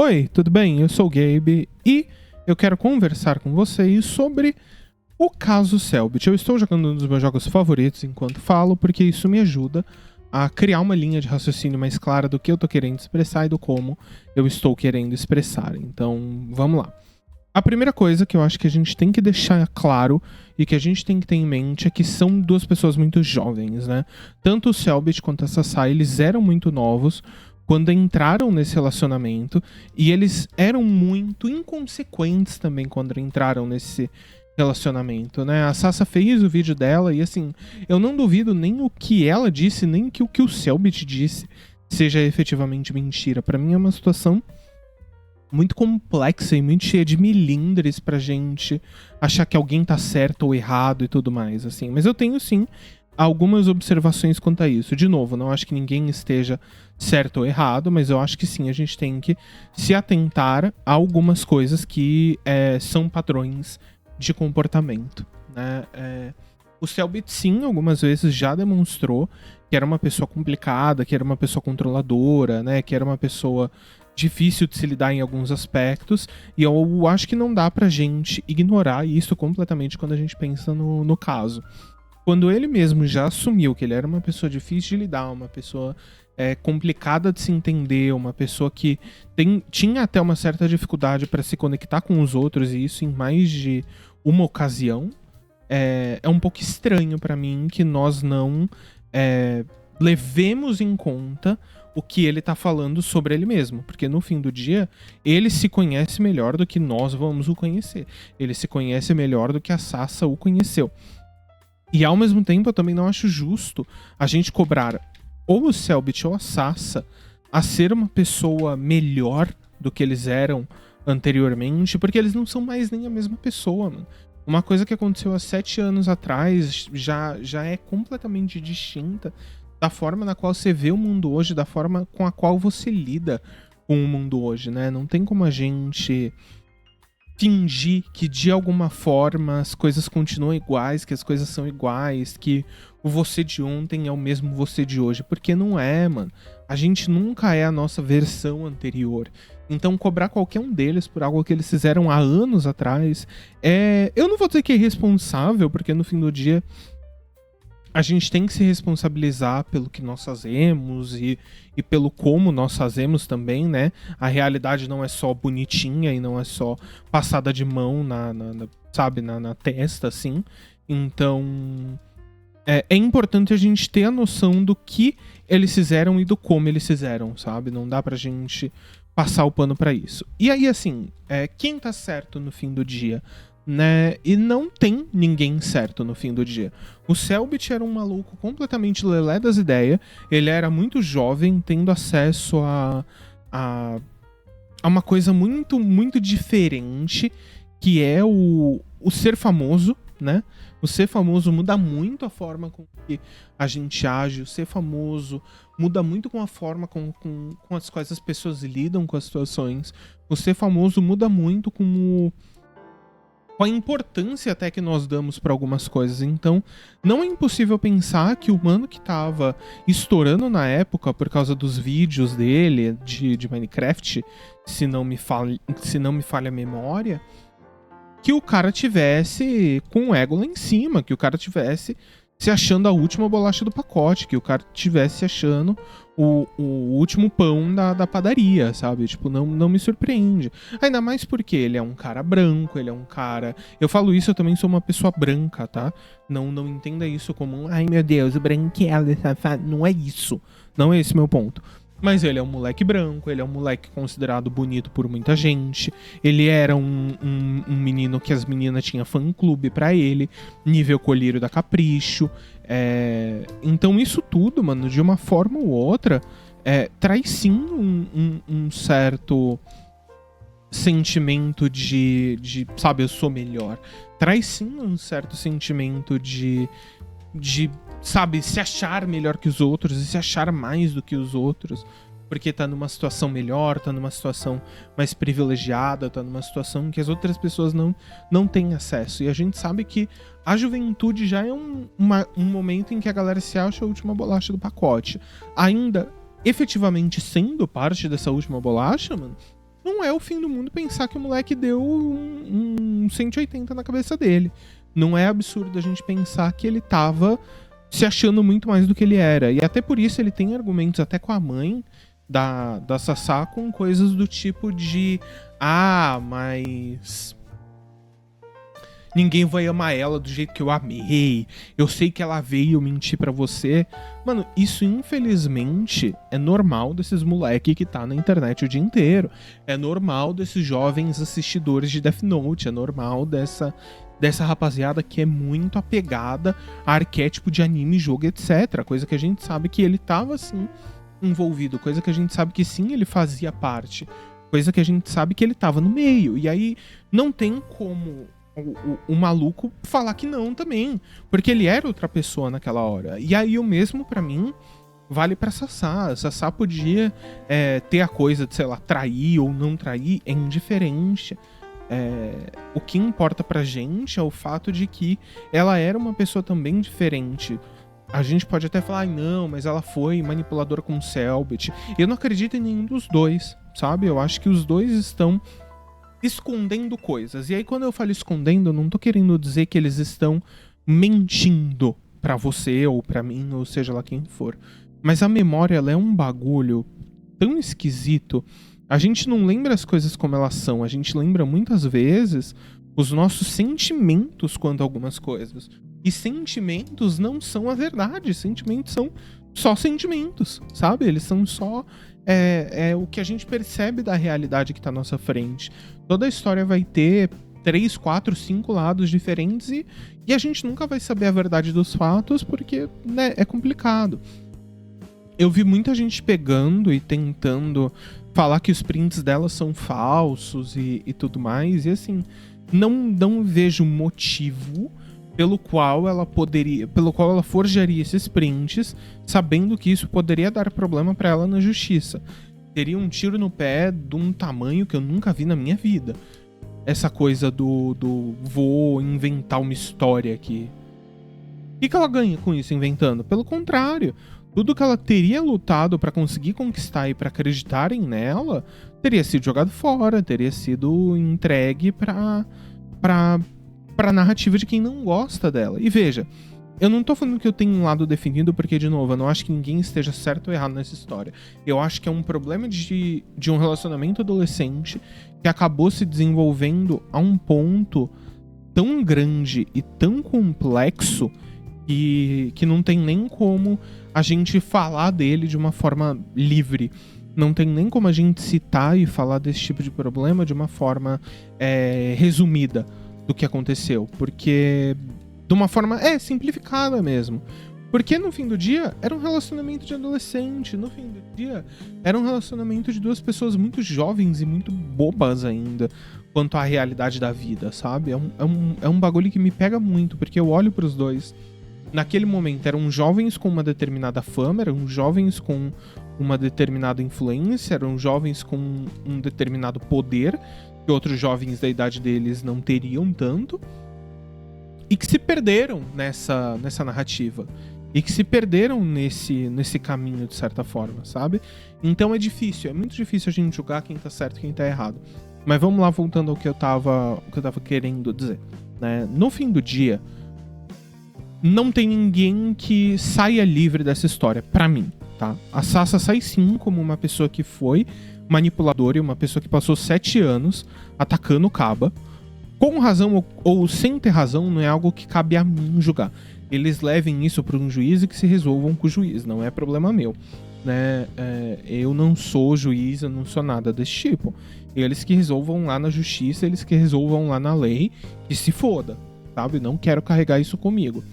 Oi, tudo bem? Eu sou o Gabe e eu quero conversar com vocês sobre o caso Cellbit. Eu estou jogando um dos meus jogos favoritos enquanto falo, porque isso me ajuda a criar uma linha de raciocínio mais clara do que eu estou querendo expressar e do como eu estou querendo expressar. Então, vamos lá. A primeira coisa que eu acho que a gente tem que deixar claro e que a gente tem que ter em mente é que são duas pessoas muito jovens, né? Tanto o Cellbit quanto a Sasai, eles eram muito novos quando entraram nesse relacionamento e eles eram muito inconsequentes também quando entraram nesse relacionamento, né? A Sasa fez o vídeo dela e assim, eu não duvido nem o que ela disse, nem que o que o Cellbit disse seja efetivamente mentira. Pra mim é uma situação muito complexa e muito cheia de milindres pra gente achar que alguém tá certo ou errado e tudo mais, assim. Mas eu tenho, sim, algumas observações quanto a isso. De novo, não acho que ninguém esteja certo ou errado, mas eu acho que sim, a gente tem que se atentar a algumas coisas que são padrões de comportamento, né? O Cellbit, sim, algumas vezes já demonstrou que era uma pessoa complicada, que era uma pessoa controladora, né? Que era uma pessoa difícil de se lidar em alguns aspectos, e eu acho que não dá pra gente ignorar isso completamente quando a gente pensa no caso. Quando ele mesmo já assumiu que ele era uma pessoa difícil de lidar, uma pessoa complicada de se entender, uma pessoa que tinha até uma certa dificuldade para se conectar com os outros, e isso em mais de uma ocasião, é um pouco estranho para mim que nós não levemos em conta o que ele tá falando sobre ele mesmo, porque no fim do dia, ele se conhece melhor do que nós vamos o conhecer. Ele se conhece melhor do que a Sasa o conheceu. E ao mesmo tempo, eu também não acho justo a gente cobrar ou o Cellbit ou a Sasa a ser uma pessoa melhor do que eles eram anteriormente, porque eles não são mais nem a mesma pessoa, mano. Uma coisa que aconteceu há 7 anos atrás já é completamente distinta da forma na qual você vê o mundo hoje, da forma com a qual você lida com o mundo hoje, né? Não tem como a gente fingir que de alguma forma as coisas continuam iguais, que as coisas são iguais, que o você de ontem é o mesmo você de hoje, porque não é, mano. A gente nunca é a nossa versão anterior. Então cobrar qualquer um deles por algo que eles fizeram há anos atrás eu não vou dizer que é irresponsável, porque no fim do dia a gente tem que se responsabilizar pelo que nós fazemos e pelo como nós fazemos também, né? A realidade não é só bonitinha e não é só passada de mão na testa, assim. Então, é importante a gente ter a noção do que eles fizeram e do como eles fizeram, sabe? Não dá pra gente passar o pano pra isso. E aí, assim, quem tá certo no fim do dia? Né? E não tem ninguém certo no fim do dia. O Cellbit era um maluco completamente lelé das ideias. Ele era muito jovem, tendo acesso a uma coisa muito, muito diferente, que é o ser famoso, né? O ser famoso muda muito a forma com que a gente age. O ser famoso muda muito com a forma com as quais as pessoas lidam com as situações. O ser famoso muda muito com a importância até que nós damos para algumas coisas. Então, não é impossível pensar que o mano que tava estourando na época por causa dos vídeos dele de Minecraft, se não me falha a memória, que o cara tivesse com o ego lá em cima, que o cara tivesse se achando a última bolacha do pacote, que o cara tivesse achando o último pão da padaria, sabe? Tipo, não me surpreende. Ainda mais porque ele é um cara branco, ele é um cara... Eu falo isso, eu também sou uma pessoa branca, tá? Não entenda isso como ai meu Deus, o branquelo, safado. Não é isso. Não é esse meu ponto. Mas ele é um moleque branco, ele é um moleque considerado bonito por muita gente. Ele era um menino que as meninas tinham fã-clube pra ele, nível colírio da Capricho. Então isso tudo, mano, de uma forma ou outra, traz sim um certo sentimento de, sabe, eu sou melhor. Traz sim um certo sentimento de sabe, se achar melhor que os outros e se achar mais do que os outros, porque tá numa situação melhor, tá numa situação mais privilegiada, tá numa situação que as outras pessoas não têm acesso. E a gente sabe que a juventude já é um momento em que a galera se acha a última bolacha do pacote. Ainda efetivamente sendo parte dessa última bolacha, mano, não é o fim do mundo pensar que o moleque deu um 180 na cabeça dele. Não é absurdo a gente pensar que ele tava se achando muito mais do que ele era. E até por isso ele tem argumentos até com a mãe da Sassá com coisas do tipo de... Ah, mas... ninguém vai amar ela do jeito que eu amei. Eu sei que ela veio mentir pra você. Mano, isso infelizmente é normal desses moleque que tá na internet o dia inteiro. É normal desses jovens assistidores de Death Note. É normal dessa rapaziada que é muito apegada a arquétipo de anime, jogo, etc. Coisa que a gente sabe que ele tava, assim, envolvido. Coisa que a gente sabe que sim, ele fazia parte. Coisa que a gente sabe que ele tava no meio. E aí não tem como o maluco falar que não também. Porque ele era outra pessoa naquela hora. E aí o mesmo pra mim vale pra Sassá. Sassá podia ter a coisa de, sei lá, trair ou não trair, é indiferente. O que importa pra gente é o fato de que ela era uma pessoa também diferente. A gente pode até falar, não, mas ela foi manipuladora com o Cellbit. Eu não acredito em nenhum dos dois, sabe? Eu acho que os dois estão escondendo coisas. E aí, quando eu falo escondendo, eu não tô querendo dizer que eles estão mentindo pra você ou pra mim, ou seja lá quem for. Mas a memória, ela é um bagulho tão esquisito. A gente não lembra as coisas como elas são. A gente lembra muitas vezes os nossos sentimentos quanto a algumas coisas. E sentimentos não são a verdade. Sentimentos são só sentimentos, sabe? Eles são só o que a gente percebe da realidade que tá à nossa frente. Toda a história vai ter 3, 4, 5 lados diferentes e a gente nunca vai saber a verdade dos fatos porque, né, é complicado. Eu vi muita gente pegando e tentando falar que os prints dela são falsos e tudo mais. E assim, não vejo motivo pelo qual ela forjaria esses prints, sabendo que isso poderia dar problema pra ela na justiça. Teria um tiro no pé de um tamanho que eu nunca vi na minha vida. Essa coisa do vou inventar uma história aqui. O que ela ganha com isso inventando? Pelo contrário, tudo que ela teria lutado pra conseguir conquistar e pra acreditarem nela teria sido jogado fora, teria sido entregue pra narrativa de quem não gosta dela. E veja, eu não tô falando que eu tenho um lado definido porque, de novo, eu não acho que ninguém esteja certo ou errado nessa história. Eu acho que é um problema de um relacionamento adolescente que acabou se desenvolvendo a um ponto tão grande e tão complexo que não tem nem como a gente falar dele de uma forma livre. Não tem nem como a gente citar e falar desse tipo de problema de uma forma resumida do que aconteceu. Porque de uma forma simplificada mesmo. Porque no fim do dia era um relacionamento de adolescente. No fim do dia era um relacionamento de duas pessoas muito jovens e muito bobas ainda quanto à realidade da vida, sabe? É um bagulho que me pega muito, porque eu olho pros dois. Naquele momento eram jovens com uma determinada fama, eram jovens com uma determinada influência, eram jovens com um determinado poder que outros jovens da idade deles não teriam tanto, e que se perderam nessa narrativa, e que se perderam nesse caminho, de certa forma, sabe? Então é muito difícil a gente julgar quem tá certo e quem tá errado. Mas vamos lá, voltando ao que eu tava querendo dizer, né? No fim do dia, não tem ninguém que saia livre dessa história, pra mim, tá? A Sasa sai sim como uma pessoa que foi manipuladora e uma pessoa que passou 7 anos atacando o Kaba. Com razão ou sem ter razão, não é algo que cabe a mim julgar. Eles levem isso para um juiz e que se resolvam com o juiz, não é problema meu, né? Eu não sou juiz, eu não sou nada desse tipo. Eles que resolvam lá na justiça, eles que resolvam lá na lei, que se foda, sabe? Não quero carregar isso comigo.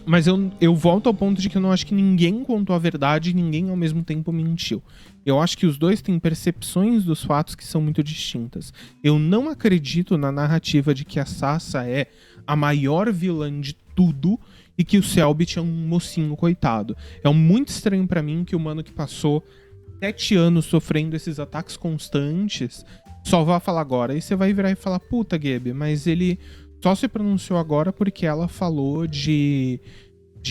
Mas eu volto ao ponto de que eu não acho que ninguém contou a verdade e ninguém ao mesmo tempo mentiu. Eu acho que os dois têm percepções dos fatos que são muito distintas. Eu não acredito na narrativa de que a Sasa é a maior vilã de tudo e que o Cellbit é um mocinho coitado. É muito estranho pra mim que o mano que passou 7 anos sofrendo esses ataques constantes só vá falar agora. E você vai virar e falar, puta, Gabe, mas ele só se pronunciou agora porque ela falou de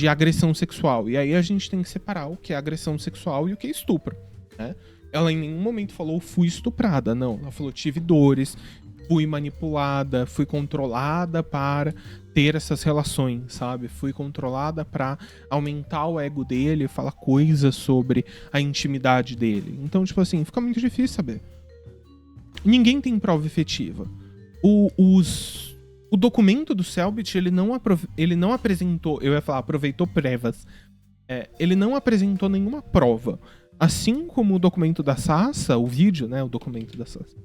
agressão sexual. E aí a gente tem que separar o que é agressão sexual e o que é estupro, né? Ela em nenhum momento falou fui estuprada, não. Ela falou tive dores, fui manipulada, fui controlada para ter essas relações, sabe? Fui controlada para aumentar o ego dele, falar coisas sobre a intimidade dele. Então, tipo assim, fica muito difícil saber. Ninguém tem prova efetiva. O documento do Selbit, ele não apresentou, eu ia falar, aproveitou provas. Ele não apresentou nenhuma prova. Assim como o documento da Sassa, o vídeo, né, o documento da Sassa.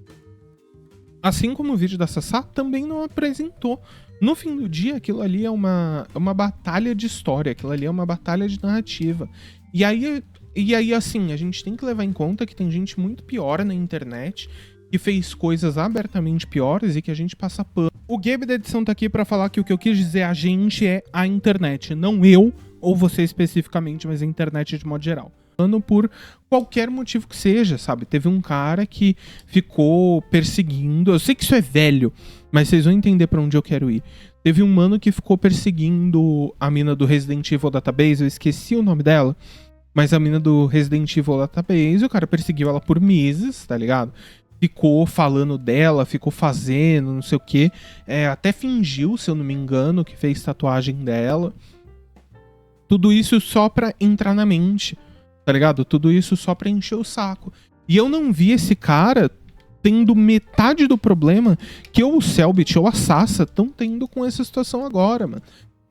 Assim como o vídeo da Sassá também não apresentou. No fim do dia, aquilo ali é uma batalha de história, aquilo ali é uma batalha de narrativa. E aí, assim, a gente tem que levar em conta que tem gente muito pior na internet, que fez coisas abertamente piores e que a gente passa pano. O Gabe da edição tá aqui pra falar que o que eu quis dizer a gente é a internet, não eu ou você especificamente, mas a internet de modo geral. Por qualquer motivo que seja, sabe? Teve um cara que ficou perseguindo, eu sei que isso é velho, mas vocês vão entender pra onde eu quero ir. Teve um mano que ficou perseguindo a mina do Resident Evil Database, eu esqueci o nome dela, mas a mina do Resident Evil Database, o cara perseguiu ela por meses, tá ligado? Ficou falando dela, ficou fazendo, não sei o quê, até fingiu, se eu não me engano, que fez tatuagem dela. Tudo isso só pra entrar na mente. Tá ligado? Tudo isso só pra encher o saco. E eu não vi esse cara tendo metade do problema que ou o Selbit ou a Sassa estão tendo com essa situação agora, mano.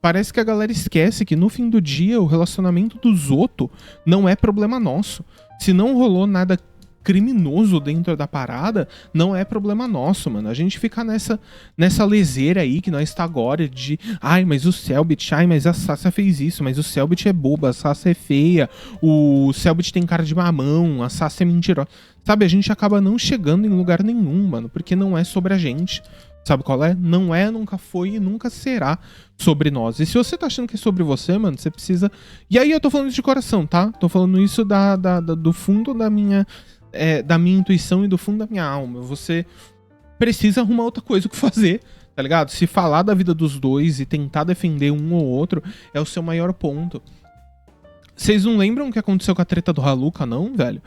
Parece que a galera esquece que no fim do dia o relacionamento do Zoto não é problema nosso. Se não rolou nada criminoso dentro da parada, não é problema nosso, mano. A gente fica nessa leseira aí que nós tá agora de ai, mas o Selbit, ai, mas a Sassa fez isso, mas o Selbit é boba, a Sassa é feia, o Selbit tem cara de mamão, a Sassa é mentirosa. Sabe, a gente acaba não chegando em lugar nenhum, mano, porque não é sobre a gente. Sabe qual é? Não é, nunca foi e nunca será sobre nós. E se você tá achando que é sobre você, mano, você precisa... E aí eu tô falando isso de coração, tá? Tô falando isso do fundo da minha intuição e do fundo da minha alma. Você precisa arrumar outra coisa o que fazer, tá ligado? Se falar da vida dos dois e tentar defender um ou outro é o seu maior ponto. Vocês não lembram o que aconteceu com a treta do Haluka, não, velho?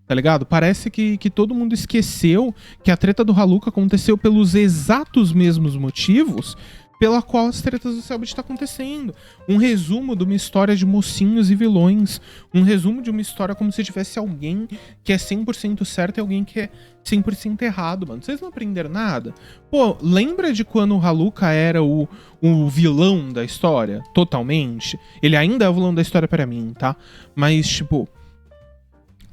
Tá ligado? Parece que todo mundo esqueceu que a treta do Haluka aconteceu pelos exatos mesmos motivos pela qual as tretas do Selbit tá acontecendo. Um resumo de uma história de mocinhos e vilões. Um resumo de uma história como se tivesse alguém que é 100% certo e alguém que é 100% errado, mano. Vocês não aprenderam nada? Pô, lembra de quando o Haluka era o vilão da história? Totalmente. Ele ainda é o vilão da história pra mim, tá? Mas, tipo...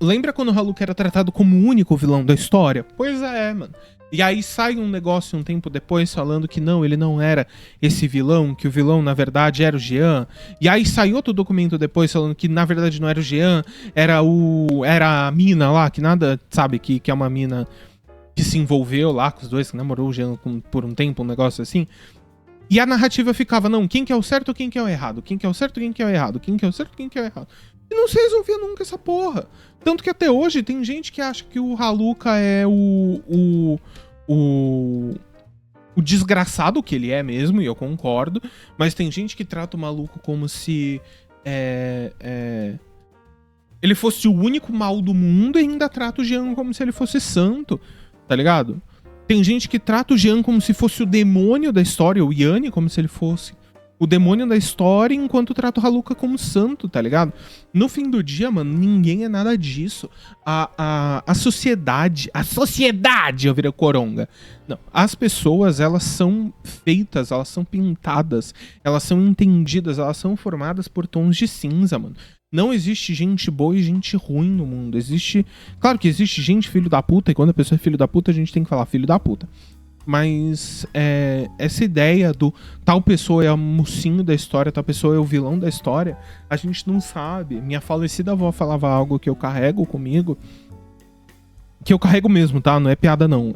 Lembra quando o Haluka era tratado como o único vilão da história? Pois é, mano. E aí sai um negócio um tempo depois falando que não, ele não era esse vilão, que o vilão na verdade era o Jean. E aí sai outro documento depois falando que na verdade não era o Jean, era a mina lá, que nada, sabe, que é uma mina que se envolveu lá com os dois, que namorou o Jean por um tempo, um negócio assim. E a narrativa ficava, não, quem que é o certo, quem que é o errado? Quem que é o certo, quem que é o errado? Quem que é o certo, quem que é o errado? E não se resolvia nunca essa porra. Tanto que até hoje tem gente que acha que o Haluka é o desgraçado que ele é mesmo, e eu concordo. Mas tem gente que trata o maluco como se ele fosse o único mal do mundo e ainda trata o Jean como se ele fosse santo, tá ligado? Tem gente que trata o Jean como se fosse o demônio da história, o Yanni como se ele fosse o demônio da história, enquanto trata o Haluka como santo, tá ligado? No fim do dia, mano, ninguém é nada disso. A sociedade, eu virei coronga. Não, as pessoas, elas são feitas, elas são pintadas, elas são entendidas, elas são formadas por tons de cinza, mano. Não existe gente boa e gente ruim no mundo. Claro que existe gente filho da puta, e quando a pessoa é filho da puta, a gente tem que falar filho da puta. Mas essa ideia do tal pessoa é o mocinho da história, tal pessoa é o vilão da história, a gente não sabe. Minha falecida avó falava algo que eu carrego comigo, que eu carrego mesmo, tá? Não é piada não.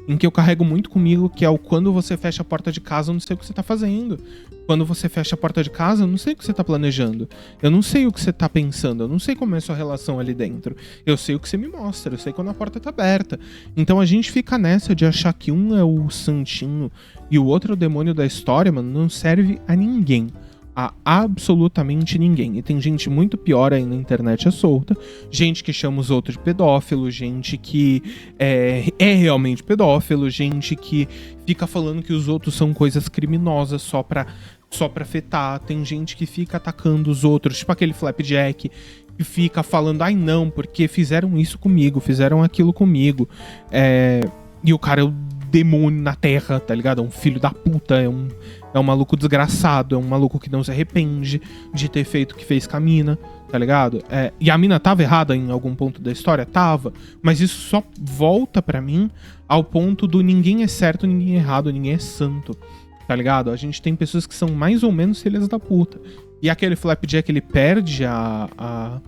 Em que eu carrego muito comigo, que é o quando você fecha a porta de casa, eu não sei o que você tá fazendo. Quando você fecha a porta de casa, eu não sei o que você tá planejando. Eu não sei o que você tá pensando. Eu não sei como é a sua relação ali dentro. Eu sei o que você me mostra. Eu sei quando a porta tá aberta. Então a gente fica nessa de achar que um é o santinho e o outro é o demônio da história, mano. Não serve a ninguém. a absolutamente ninguém. E tem gente muito pior aí na internet solta, gente que chama os outros de pedófilo, gente que é realmente pedófilo, gente que fica falando que os outros são coisas criminosas só pra afetar, tem gente que fica atacando os outros, tipo aquele Flapjack, que fica falando, ai não, porque fizeram isso comigo, fizeram aquilo comigo, e o cara é o demônio na terra, tá ligado? É um filho da puta, é um maluco desgraçado, é um maluco que não se arrepende de ter feito o que fez com a mina, tá ligado? E a mina tava errada em algum ponto da história? Tava, mas isso só volta pra mim ao ponto do ninguém é certo, ninguém é errado, ninguém é santo, tá ligado? A gente tem pessoas que são mais ou menos filhas da puta. E aquele Flapjack, ele perde a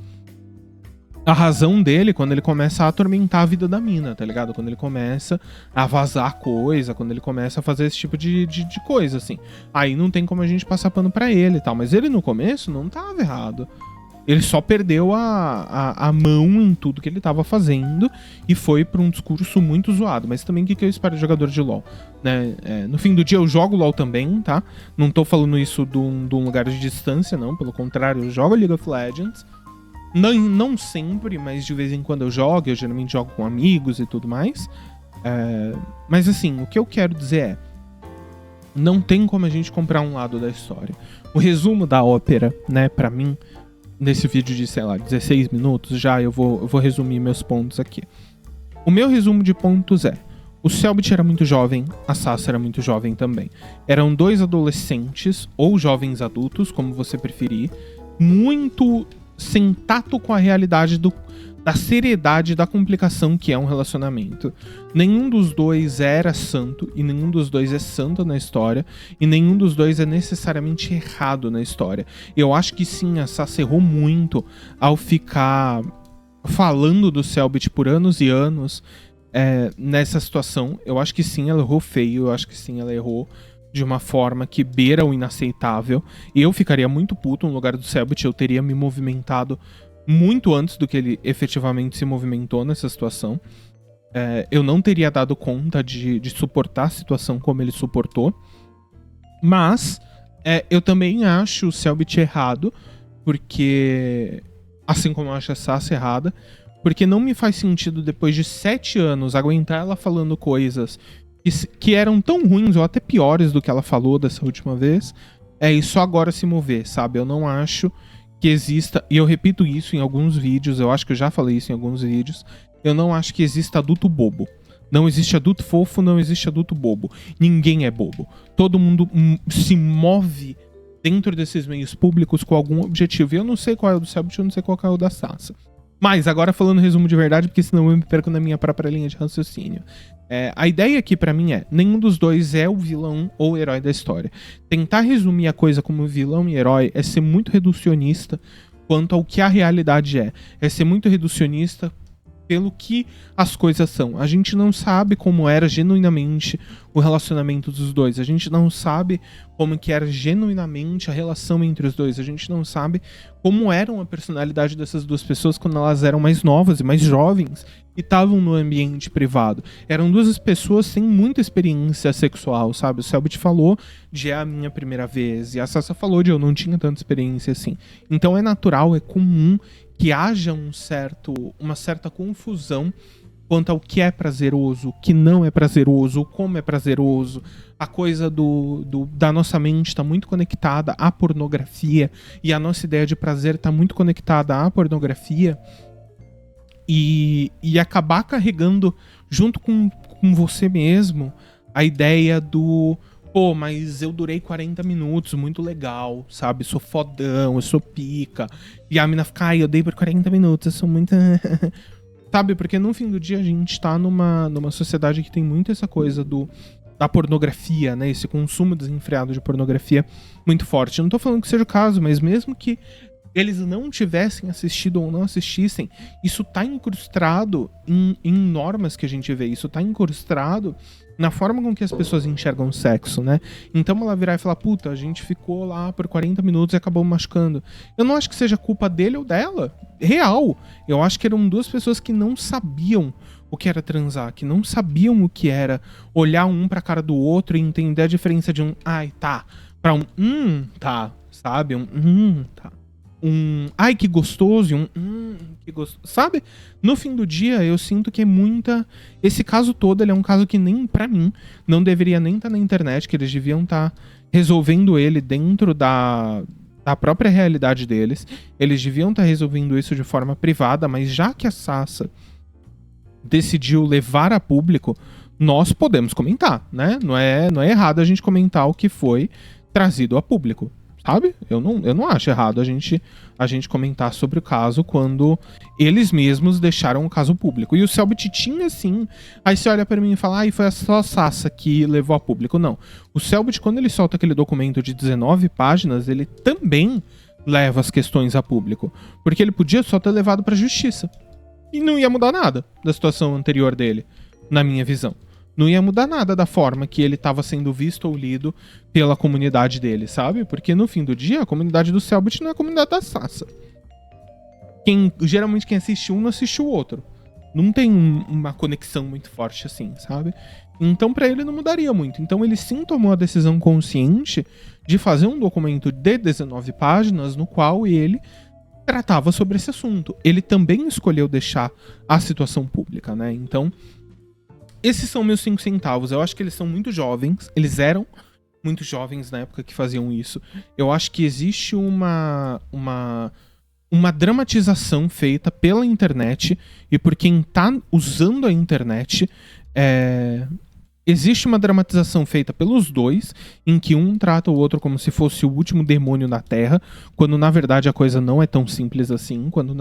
razão dele quando ele começa a atormentar a vida da mina, tá ligado? Quando ele começa a vazar coisa, quando ele começa a fazer esse tipo de coisa, assim. Aí não tem como a gente passar pano pra ele e tal. Mas ele no começo não tava errado. Ele só perdeu a mão em tudo que ele tava fazendo e foi pra um discurso muito zoado. Mas também o que eu espero de jogador de LoL? Né? No fim do dia eu jogo LoL também, tá? Não tô falando isso de um lugar de distância, não. Pelo contrário, eu jogo League of Legends. Não sempre, mas de vez em quando eu jogo. Eu geralmente jogo com amigos e tudo mais. Mas assim, o que eu quero dizer é: não tem como a gente comprar um lado da história. O resumo da ópera, né, pra mim, nesse vídeo de, sei lá, 16 minutos, já eu vou resumir meus pontos aqui. O meu resumo de pontos é: o Cellbit era muito jovem, a Sasha era muito jovem também. Eram dois adolescentes, ou jovens adultos, como você preferir, muito sem tato com a realidade da seriedade da complicação que é um relacionamento. Nenhum dos dois era santo, e nenhum dos dois é santo na história, e nenhum dos dois é necessariamente errado na história. Eu acho que sim, a Sasha errou muito ao ficar falando do Cellbit por anos e anos nessa situação. Eu acho que sim, ela errou feio, eu acho que sim, ela errou de uma forma que beira o inaceitável. Eu ficaria muito puto no lugar do Cellbit, eu teria me movimentado muito antes do que ele efetivamente se movimentou nessa situação. Eu não teria dado conta de suportar a situação como ele suportou. Mas eu também acho o Cellbit errado, porque, assim como eu acho a Sasha errada, porque não me faz sentido, depois de 7 anos, aguentar ela falando coisas que eram tão ruins ou até piores do que ela falou dessa última vez, e só agora se mover, sabe? Eu não acho que exista, e eu repito isso em alguns vídeos, eu acho que eu já falei isso em alguns vídeos, eu não acho que exista adulto bobo. Não existe adulto fofo, não existe adulto bobo. Ninguém é bobo. Todo mundo se move dentro desses meios públicos com algum objetivo. E eu não sei qual é o do Cellbit, eu não sei qual é o da Sasha. Mas agora falando resumo de verdade, porque senão eu me perco na minha própria linha de raciocínio. A ideia aqui pra mim nenhum dos dois é o vilão ou o herói da história. Tentar resumir a coisa como vilão e herói é ser muito reducionista quanto ao que a realidade é. É ser muito reducionista pelo que as coisas são. A gente não sabe como era genuinamente o relacionamento dos dois. A gente não sabe como que era genuinamente a relação entre os dois. A gente não sabe como era a personalidade dessas duas pessoas quando elas eram mais novas e mais jovens e estavam no ambiente privado. Eram duas pessoas sem muita experiência sexual, sabe? O Cellbit falou de a minha primeira vez e a Sasha falou de eu não tinha tanta experiência assim. Então é natural, é comum que haja uma certa confusão quanto ao que é prazeroso, o que não é prazeroso, como é prazeroso. A coisa da nossa mente está muito conectada à pornografia e a nossa ideia de prazer está muito conectada à pornografia. E acabar carregando junto com você mesmo a ideia do: pô, mas eu durei 40 minutos, muito legal, sabe? Sou fodão, eu sou pica. E a mina fica: ai, eu dei por 40 minutos, eu sou muito... Sabe? Porque no fim do dia a gente tá numa sociedade que tem muito essa coisa da pornografia, né? Esse consumo desenfreado de pornografia muito forte. Eu não tô falando que seja o caso, mas mesmo que eles não tivessem assistido ou não assistissem, isso tá incrustado em normas que a gente vê. Isso tá incrustado na forma com que as pessoas enxergam o sexo, né? Então ela virar e falar: puta, a gente ficou lá por 40 minutos e acabou machucando. Eu não acho que seja culpa dele ou dela. Real. Eu acho que eram duas pessoas que não sabiam o que era transar, que não sabiam o que era olhar um pra cara do outro e entender a diferença de um ai, tá, pra um tá, sabe? Tá. Ai, que gostoso, que gostoso, sabe? No fim do dia, eu sinto que é muita... Esse caso todo, ele é um caso que nem, pra mim, não deveria nem estar na internet, que eles deviam estar resolvendo ele dentro da própria realidade deles. Eles deviam estar resolvendo isso de forma privada, mas já que a Sasa decidiu levar a público, nós podemos comentar, né? Não é errado a gente comentar o que foi trazido a público, sabe? Eu não acho errado a gente comentar sobre o caso quando eles mesmos deixaram o caso público. E o Selbit tinha, sim... Aí você olha pra mim e fala, foi só a Sasa que levou a público. Não. O Selbit, quando ele solta aquele documento de 19 páginas, ele também leva as questões a público. Porque ele podia só ter levado pra justiça. E não ia mudar nada da situação anterior dele, na minha visão. Não ia mudar nada da forma que ele estava sendo visto ou lido pela comunidade dele, sabe? Porque no fim do dia, a comunidade do Selbit não é a comunidade da Sasa. Geralmente quem assiste um não assiste o outro. Não tem uma conexão muito forte assim, sabe? Então pra ele não mudaria muito. Então ele sim tomou a decisão consciente de fazer um documento de 19 páginas no qual ele tratava sobre esse assunto. Ele também escolheu deixar a situação pública, né? Então, esses são meus 5 centavos. Eu acho que eles são muito jovens. Eles eram muito jovens na época que faziam isso. Eu acho que existe uma dramatização feita pela internet e por quem tá usando a internet. Existe uma dramatização feita pelos dois, em que um trata o outro como se fosse o último demônio na Terra, quando na verdade a coisa não é tão simples assim, quando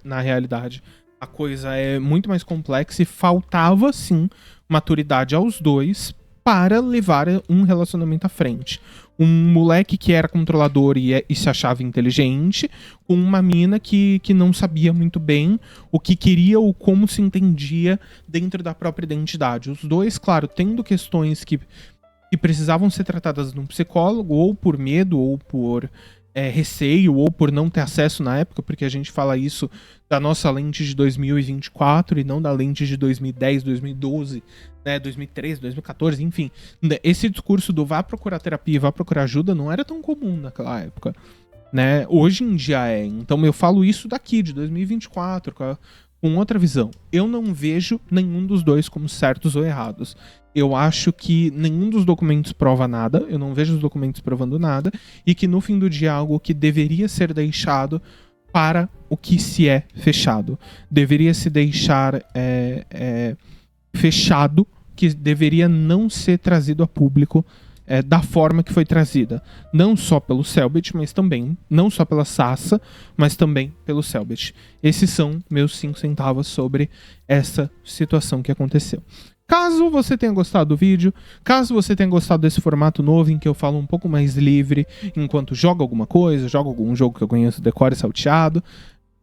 na realidade a coisa é muito mais complexa e faltava sim maturidade aos dois para levar um relacionamento à frente. Um moleque que era controlador e se achava inteligente, com uma mina que não sabia muito bem o que queria ou como se entendia dentro da própria identidade. Os dois, claro, tendo questões que precisavam ser tratadas num psicólogo, ou por medo, ou por receio, ou por não ter acesso na época, porque a gente fala isso da nossa lente de 2024 e não da lente de 2010, 2012, né, 2013, 2014, enfim. Esse discurso do vá procurar terapia, vá procurar ajuda não era tão comum naquela época, né? Hoje em dia é. Então eu falo isso daqui, de 2024, com outra visão. Eu não vejo nenhum dos dois como certos ou errados. Eu acho que nenhum dos documentos prova nada, eu não vejo os documentos provando nada, e que no fim do dia é algo que deveria ser deixado para o que se é fechado. Deveria se deixar fechado, que deveria não ser trazido a público da forma que foi trazida. Não só pelo Selbit, mas também, não só pela Sasa, mas também pelo Selbit. Esses são meus 5 centavos sobre essa situação que aconteceu. Caso você tenha gostado do vídeo, caso você tenha gostado desse formato novo em que eu falo um pouco mais livre enquanto jogo alguma coisa, jogo algum jogo que eu conheço decore salteado,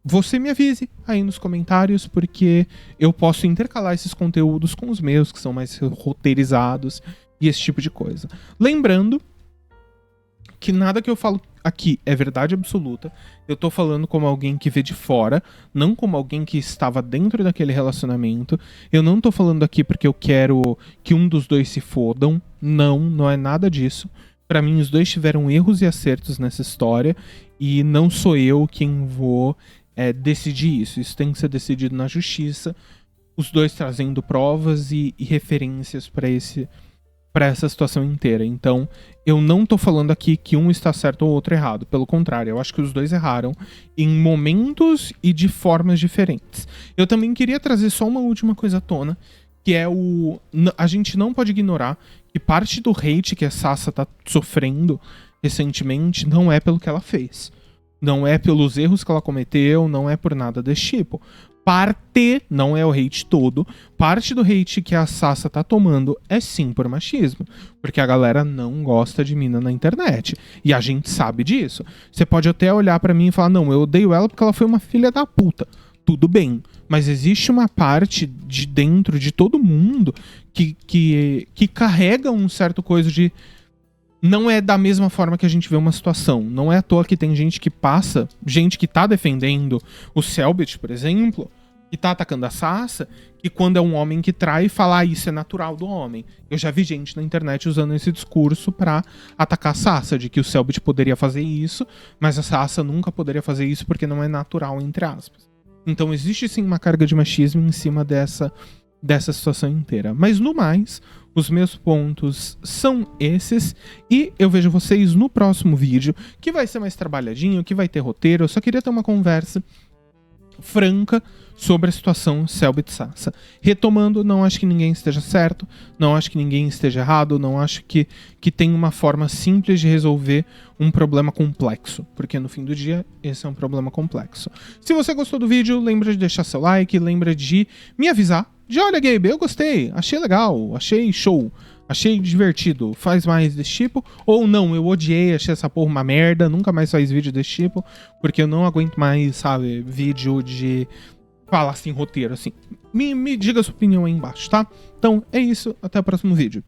você me avise aí nos comentários, porque eu posso intercalar esses conteúdos com os meus, que são mais roteirizados e esse tipo de coisa. Lembrando que nada que eu falo aqui é verdade absoluta. Eu tô falando como alguém que vê de fora, não como alguém que estava dentro daquele relacionamento. Eu não tô falando aqui porque eu quero que um dos dois se fodam. Não é nada disso. Pra mim, os dois tiveram erros e acertos nessa história, e não sou eu quem vou decidir isso. Isso tem que ser decidido na justiça, os dois trazendo provas e referências para essa situação inteira. Então, eu não tô falando aqui que um está certo ou outro errado. Pelo contrário, eu acho que os dois erraram em momentos e de formas diferentes. Eu também queria trazer só uma última coisa à tona, que é a gente não pode ignorar que parte do hate que a Sasa tá sofrendo recentemente não é pelo que ela fez. Não é pelos erros que ela cometeu, não é por nada desse tipo. Parte, não é o hate todo, parte do hate que a Sasa tá tomando é sim por machismo. Porque a galera não gosta de mina na internet. E a gente sabe disso. Você pode até olhar pra mim e falar, não, eu odeio ela porque ela foi uma filha da puta. Tudo bem. Mas existe uma parte de dentro de todo mundo que carrega um certo coisa de... Não é da mesma forma que a gente vê uma situação. Não é à toa que tem gente que tá defendendo o Selbit, por exemplo, que tá atacando a Sasha, que quando é um homem que trai, falar isso é natural do homem. Eu já vi gente na internet usando esse discurso pra atacar a Sasha, de que o Cellbit poderia fazer isso, mas a Sasha nunca poderia fazer isso porque não é natural, entre aspas. Então existe sim uma carga de machismo em cima dessa situação inteira. Mas no mais, os meus pontos são esses, e eu vejo vocês no próximo vídeo, que vai ser mais trabalhadinho, que vai ter roteiro. Eu só queria ter uma conversa franca sobre a situação Cellbit Sasha. Retomando, não acho que ninguém esteja certo, não acho que ninguém esteja errado, não acho que tem uma forma simples de resolver um problema complexo, porque no fim do dia, esse é um problema complexo. Se você gostou do vídeo, lembra de deixar seu like, lembra de me avisar, de olha, Gabe, eu gostei, achei legal, achei show, achei divertido, faz mais desse tipo, ou não, eu odiei, achei essa porra uma merda, nunca mais faz vídeo desse tipo, porque eu não aguento mais, sabe, vídeo de falar assim, roteiro, assim. Me diga a sua opinião aí embaixo, tá? Então é isso, até o próximo vídeo.